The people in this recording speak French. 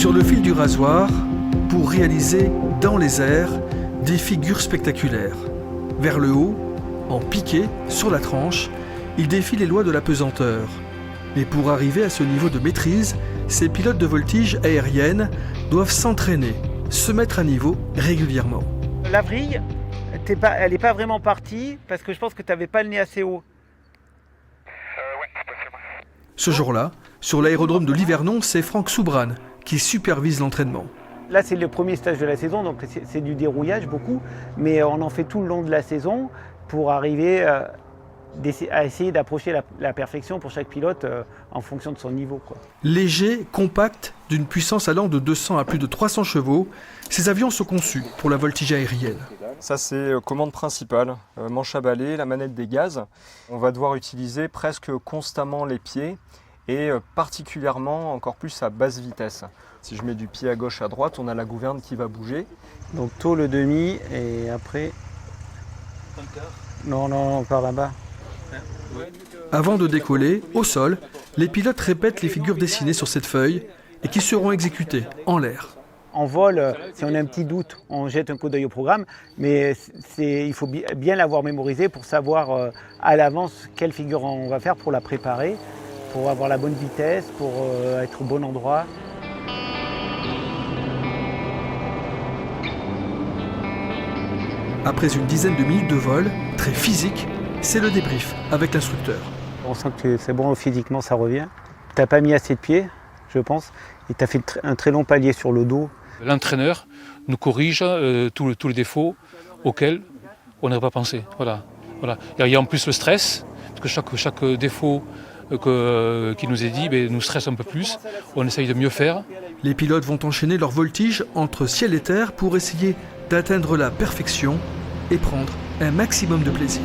sur le fil du rasoir pour réaliser dans les airs des figures spectaculaires. Vers le haut, en piqué, sur la tranche, il défie les lois de la pesanteur. Mais pour arriver à ce niveau de maîtrise, ces pilotes de voltige aérienne doivent s'entraîner, se mettre à niveau régulièrement. La vrille, elle n'est pas vraiment partie parce que je pense que tu n'avais pas le nez assez haut. Ce jour-là, sur l'aérodrome de Livernon, c'est Franck Soubran qui supervise l'entraînement. Là, c'est le premier stage de la saison, donc c'est du dérouillage beaucoup, mais on en fait tout le long de la saison pour arriver à essayer d'approcher la perfection pour chaque pilote en fonction de son niveau, quoi. Léger, compact, d'une puissance allant de 200 à plus de 300 chevaux, ces avions sont conçus pour la voltige aérienne. Ça, c'est commande principale, manche à balai, la manette des gaz. On va devoir utiliser presque constamment les pieds et particulièrement encore plus à basse vitesse. Si je mets du pied à gauche à droite, on a la gouverne qui va bouger. Donc tôt le demi et après... Non, par là-bas. Avant de décoller, au sol, les pilotes répètent les figures dessinées sur cette feuille et qui seront exécutées en l'air. En vol, si on a un petit doute, on jette un coup d'œil au programme, mais il faut bien l'avoir mémorisé pour savoir à l'avance quelle figure on va faire pour la préparer, pour avoir la bonne vitesse, pour être au bon endroit. Après une dizaine de minutes de vol, très physique, c'est le débrief avec l'instructeur. On sent que c'est bon, physiquement ça revient. Tu n'as pas mis assez de pieds, je pense, et tu as fait un très long palier sur le dos. L'entraîneur nous corrige tous les défauts auxquels on n'aurait pas pensé. Voilà. Il y a en plus le stress, parce que chaque défaut qui nous est dit nous stresse un peu plus. On essaye de mieux faire. Les pilotes vont enchaîner leur voltige entre ciel et terre pour essayer d'atteindre la perfection et prendre un maximum de plaisir.